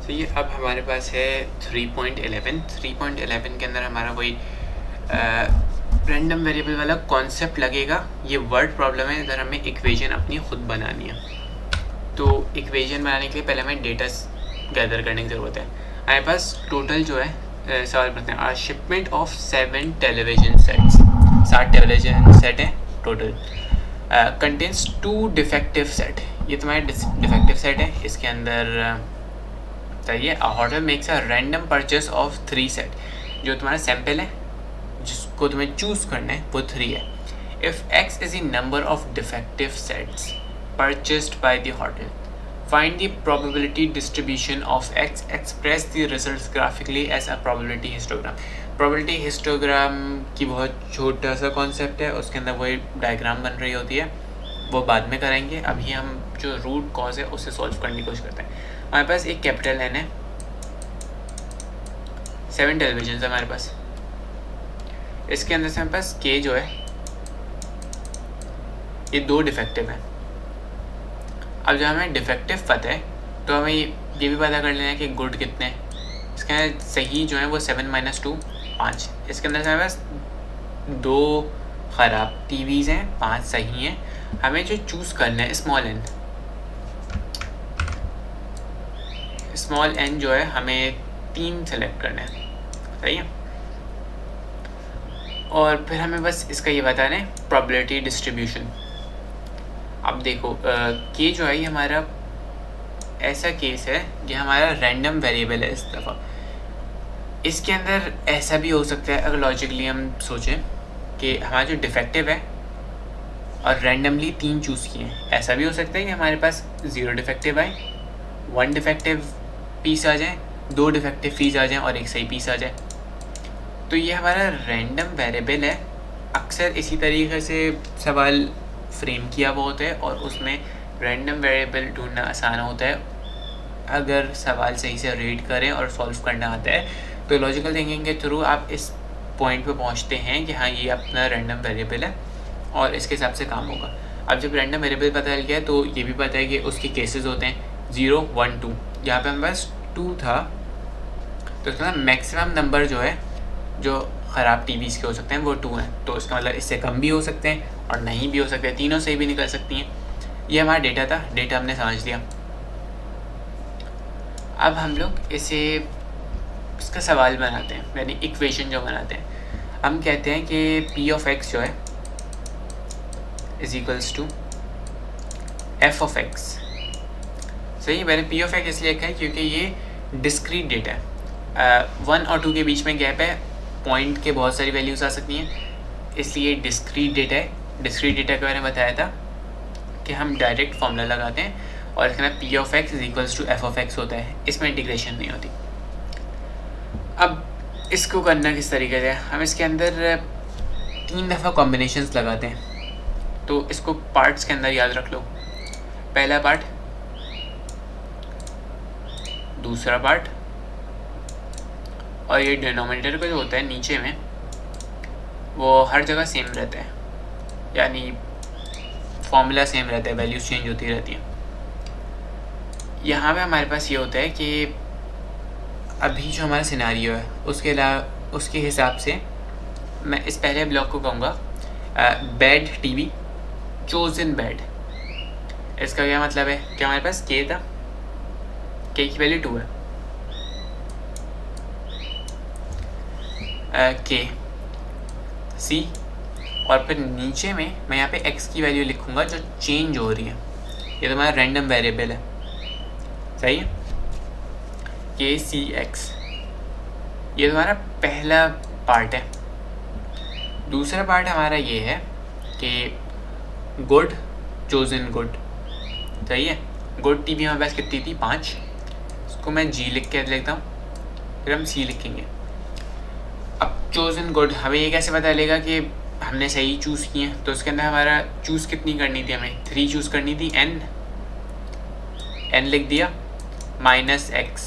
तो ये अब हमारे पास है 3.11 के अंदर हमारा वही रैंडम वेरिएबल वाला कॉन्सेप्ट लगेगा। ये वर्ड प्रॉब्लम है, इधर हमें इक्वेशन अपनी खुद बनानी है। तो इक्वेशन बनाने के लिए पहले हमें डेटा गैदर करने की ज़रूरत है। हमारे पास टोटल जो है सवाल पूछते हैं, shipment of 7 television sets, 7 television set है टोटल, कंटेन्स 2 डिफेक्टिव सेट। ये तुम्हारे डिफेक्टिव सेट है। इसके अंदर चाहिए hotel makes a random purchase of 3 set. जो तुम्हारा सैम्पल है जिसको तुम्हें चूज़ करना है वो 3 है। If x is the number of defective sets purchased by the hotel, find the probability distribution of x, express the results graphically as a probability histogram। probability histogram की बहुत छोटा सा कॉन्सेप्ट है, उसके अंदर वही डायग्राम बन रही होती है, वो बाद में करेंगे। अभी हम जो रूट कॉज है उसे सॉल्व करने की कोशिश करते हैं। हमारे पास एक कैपिटल एन है, 7 टेलीविजन है हमारे पास। इसके अंदर से हमारे पास k जो है ये 2 डिफेक्टिव है। अब जब हमें डिफेक्टिव पता है तो हमें ये भी पता कर लेना है कि गुड कितने हैं। इसके अंदर सही जो है वो 7 - 2 5। इसके अंदर से हमारे पास 2 ख़राब टीवीज़ हैं, 5 सही हैं। हमें जो चूज़ करना है स्मॉल n जो है हमें 3 सेलेक्ट करना है, सही है। और फिर हमें बस इसका ये बताना है प्रोबेबिलिटी डिस्ट्रीब्यूशन। अब देखो के जो है ये हमारा ऐसा केस है, ये हमारा रैंडम वेरिएबल है इस दफ़ा। इसके अंदर ऐसा भी हो सकता है, अगर लॉजिकली हम सोचें कि हमारा जो डिफेक्टिव है और रैंडमली 3 चूज़ किए हैं, ऐसा भी हो सकता है कि हमारे पास 0 डिफेक्टिव आए, 1 डिफेक्टिव पीस आ जाए, 2 डिफेक्टिव पीस आ जाए और 1 सही पीस आ जाए। तो ये हमारा रैंडम वेरिएबल है। अक्सर इसी तरीके से सवाल फ्रेम किया हुआ होता है और उसमें रैंडम वेरिएबल ढूंढना आसान होता है अगर सवाल सही से रीड करें और सॉल्व करना आता है। तो लॉजिकल थिंकिंग के थ्रू आप इस पॉइंट पे पहुंचते हैं कि हाँ ये अपना रैंडम वेरिएबल है और इसके हिसाब से काम होगा। अब जब रैंडम वेरिएबल पता चल गया तो ये भी पता है कि उसके केसेस होते हैं 0 1 2। यहाँ पे हमारे पास 2 था तो इसका मैक्सिमम नंबर जो है जो ख़राब टीवीज़ के हो सकते हैं वो 2 हैं। तो इसका मतलब इससे कम भी हो सकते हैं और नहीं भी हो सकते, तीनों से भी निकल सकती हैं। ये हमारा डेटा था, डेटा हमने समझ लिया। अब हम लोग इसका सवाल बनाते हैं, यानी इक्वेशन जो बनाते हैं। हम कहते हैं कि p ऑफ x जो है is equals to f of x। सही, मैंने p ऑफ x इसलिए लिखा है क्योंकि ये डिस्क्रीट डेटा है। 1 और 2 के बीच में गैप है, पॉइंट के बहुत सारी वैल्यूज़ आ सकती हैं, इसलिए डिस्क्रीट डेटा है। डिस्क्रीट डेटा के बारे में बताया था कि हम डायरेक्ट फार्मूला लगाते हैं और इसका p of x is equals to f of x होता है, इसमें इंटीग्रेशन नहीं होती। अब इसको करना किस तरीके से, हम इसके अंदर 3 दफ़ा कॉम्बिनेशंस लगाते हैं। तो इसको पार्ट्स के अंदर याद रख लो, पहला पार्ट, दूसरा पार्ट, और ये डिनोमिनेटर का जो होता है नीचे में वो हर जगह सेम रहता है, यानी फॉर्मूला सेम रहता है, वैल्यूज चेंज होती रहती हैं। यहाँ पे हमारे पास ये होता है कि अभी जो हमारा सिनारियो है उसके हिसाब से मैं इस पहले ब्लॉक को कहूँगा बेड टीवी चोजन बेड। इसका क्या मतलब है कि हमारे पास के था, के की वैल्यू 2 है, के सी, और फिर नीचे में मैं यहाँ पे x की वैल्यू लिखूँगा जो चेंज हो रही है। ये तुम्हारा रैंडम वेरिएबल है, सही है, के सी एक्स। ये तुम्हारा पहला पार्ट है। दूसरा पार्ट हमारा ये है कि गुड चोजन गुड, सही है। गुड टीवी हमारे पास कितनी थी, 5। इसको मैं जी लिख के लेता हूँ, फिर हम सी लिखेंगे। अब चोजन गुड, हमें ये कैसे पता चलेगा कि हमने सही चूज़ किए हैं? तो उसके अंदर हमारा चूज़ कितनी करनी थी, हमें 3 चूज़ करनी थी, n लिख दिया माइनस x।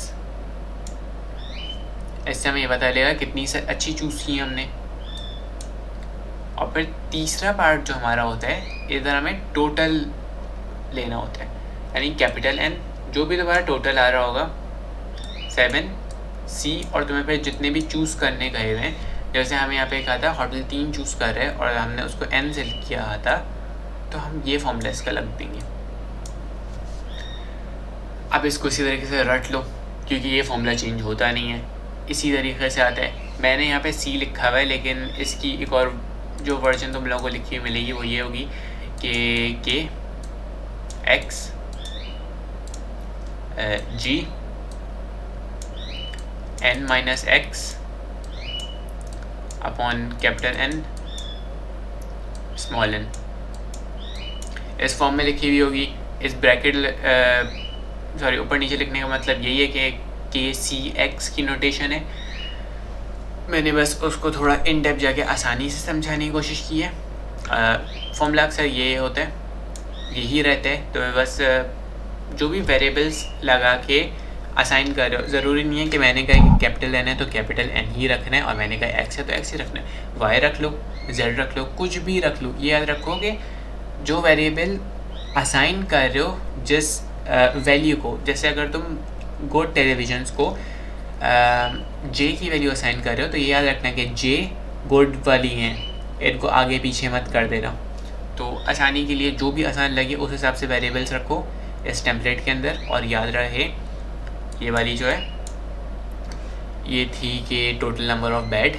इससे हमें ये पता चलेगा कितनी से अच्छी चूज़ की हमने। और फिर तीसरा पार्ट जो हमारा होता है, इधर हमें टोटल लेना होता है, यानी कैपिटल N जो भी तुम्हारा टोटल आ रहा होगा 7C और तुम्हें फिर जितने भी चूज़ करने गए हुए हैं, जैसे हमें यहाँ पे कहा था होटल 3 चूज़ कर रहे हैं और हमने उसको N से किया था, तो हम ये फॉर्मूला इसका लग देंगे। अब इसको इसी तरीके से रट लो क्योंकि ये फॉर्मूला चेंज होता नहीं है, इसी तरीके से आता है। मैंने यहाँ पे C लिखा हुआ है, लेकिन इसकी एक और जो वर्जन तुम लोगों को लिखी हुई मिलेगी वो ये होगी कि X G N minus X upon capital N small n इस फॉर्म में लिखी हुई होगी। इस ब्रैकेट सॉरी ऊपर नीचे लिखने का मतलब यही है कि KCX की नोटेशन है। मैंने बस उसको थोड़ा इन डेप्थ जाके आसानी से समझाने की कोशिश की है। फॉर्मूला अक्सर ये होता है, यही रहता है। तो मैं बस जो भी वेरिएबल्स लगा के असाइन कर रहे हो, ज़रूरी नहीं है कि मैंने कहा कि कैपिटल N है तो कैपिटल N ही रखना है और मैंने कहा X है तो X ही रखना है। Y रख लो, Z रख लो, कुछ भी रख लो। ये याद रखो कि जो वेरिएबल असाइन कर रहे हो जिस वैल्यू को, जैसे अगर तुम गोड टेलीविजन्स को J की वैल्यू असाइन कर रहे हो तो ये याद रखना कि J गोड वाली हैं, इनको आगे पीछे मत कर देना। तो आसानी के लिए जो भी आसान लगे उस हिसाब से वेरिएबल्स रखो इस टेम्पलेट के अंदर। और याद रहे ये वाली जो है ये थी कि टोटल नंबर ऑफ बेड,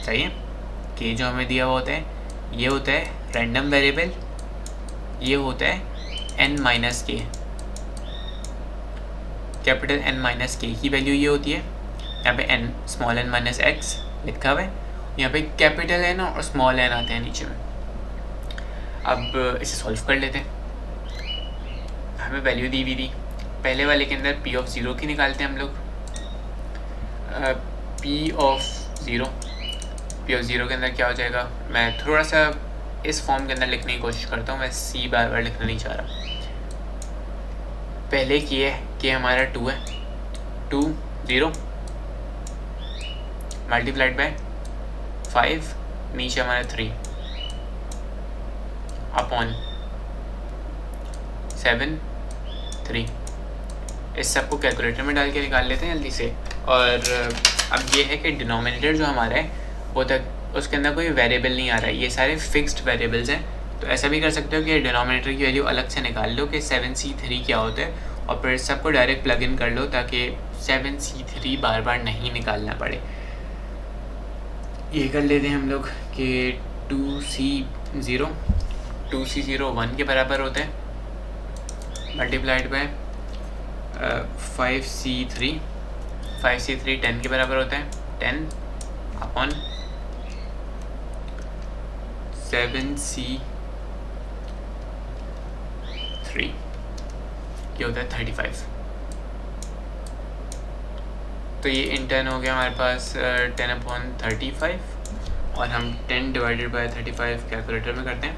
सही है, कि जो हमें दिया हुआ होता है ये होता है रैंडम वेरिएबल, ये होता है n माइनस के, कैपिटल N माइनस के की वैल्यू ये होती है। यहाँ पे n small n minus x लिखा हुआ है, यहाँ पे कैपिटल N और स्मॉल n आते हैं नीचे में। अब इसे सॉल्व कर लेते हैं। हमें वैल्यू दी हुई थी, पहले वाले के अंदर p ऑफ 0 की निकालते हैं हम लोग। p ऑफ 0 के अंदर क्या हो जाएगा, मैं थोड़ा सा इस फॉर्म के अंदर लिखने की कोशिश करता हूँ, मैं c बार बार लिखना नहीं चाह रहा। पहले की है कि हमारा 2 है, 2 0 मल्टीप्लाइड बाय 5, नीचे हमारा 3 अपॉन 7 3। इस सब को कैलकुलेटर में डाल के निकाल लेते हैं जल्दी से। और अब ये है कि डिनोमिनेटर जो हमारा है वो तक उसके अंदर कोई वेरिएबल नहीं आ रहा है, ये सारे फिक्स्ड वेरिएबल्स हैं। तो ऐसा भी कर सकते हो कि डिनोमिनेटर की वैल्यू अलग से निकाल लो कि 7C3 क्या होता है और फिर सबको डायरेक्ट प्लग इन कर लो ताकि 7C3 बार बार नहीं निकालना पड़े। ये कर लेते हैं हम लोग कि 2C0 1 के बराबर होता है मल्टीप्लाइड बाय 5C3 10 के बराबर होता है, 10 अपॉन 7C3 क्या होता है 35। तो ये इंटर्न हो गया हमारे पास 10 अपॉन 35 और हम 10 डिवाइडेड बाय 35 कैलकुलेटर में करते हैं।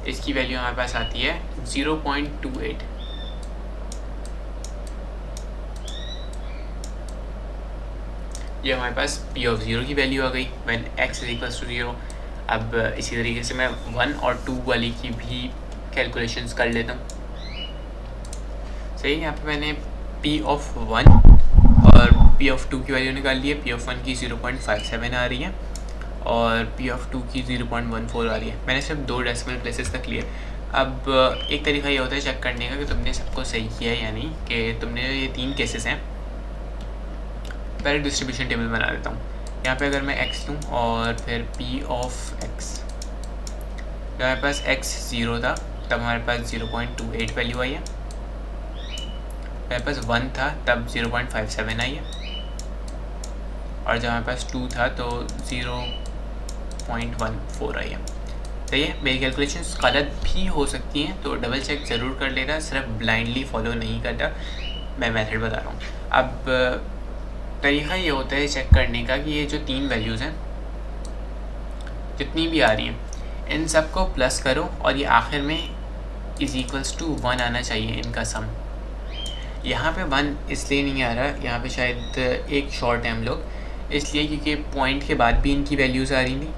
इसकी वैल्यू हमारे पास आती है 0.28। ये हमारे पास p ऑफ 0 की वैल्यू आ गई when x is equals to 0। अब इसी तरीके से मैं 1 और 2 वाली की भी कैलकुलेशंस कर लेता हूँ। सही, यहाँ पे मैंने p ऑफ 1 और p ऑफ 2 की वैल्यू निकाल ली है। p ऑफ 1 की 0.57 आ रही है और p ऑफ 2 की 0.14 आ रही है। मैंने सिर्फ 2 डेसिमल प्लेसेस तक लिए। अब एक तरीका ये होता है चेक करने का कि तुमने सबको सही किया है, यानी कि तुमने ये 3 केसेस हैं। पहले डिस्ट्रीब्यूशन टेबल बना देता हूँ। यहाँ पे अगर मैं x लूँ और फिर p ऑफ x, जब हमारे पास x 0 था तब हमारे पास 0.28 वैल्यू आई है, मेरे पास 1 था तब 0.57 आई है और जब हमारे पास 2 था तो 0.14 आई है। तो ये मेरी कैलकुलेशंस गलत भी हो सकती हैं, तो डबल चेक ज़रूर कर लेना, सिर्फ ब्लाइंडली फॉलो नहीं करता। मैं मेथड बता रहा हूँ। अब तरीका ये होता है चेक करने का कि ये जो 3 वैल्यूज़ हैं जितनी भी आ रही हैं इन सब को प्लस करो और ये आखिर में इज़ इक्वल्स टू 1 आना चाहिए इनका सम। यहाँ पे 1 इसलिए नहीं आ रहा, यहाँ पे शायद एक शॉर्ट है हम लोग, इसलिए क्योंकि पॉइंट के बाद भी इनकी वैल्यूज़ आ रही थी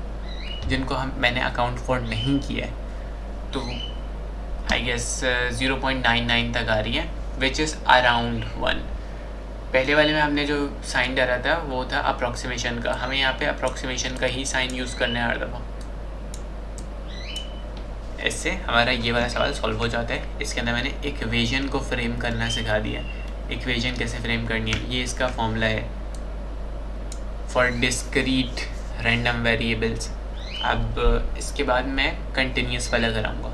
जिनको मैंने अकाउंट फॉर नहीं किया है। तो आई गेस 0.99 तक आ रही है विच इज़ अराउंड 1। पहले वाले में हमने जो साइन डाला था वो था अप्रॉक्सीमेशन का, हमें यहाँ पे अप्रॉक्सीमेशन का ही साइन यूज़ करना है हर दफ़ा। इससे हमारा ये वाला सवाल सॉल्व हो जाता है। इसके अंदर मैंने इक्वेशन को फ्रेम करना सिखा दिया। इक्वेशन कैसे फ्रेम करनी है, ये इसका फॉर्मूला है फॉर डिस्क्रीट रैंडम वेरिएबल्स। अब इसके बाद मैं कंटिन्यूस वाला कराऊंगा।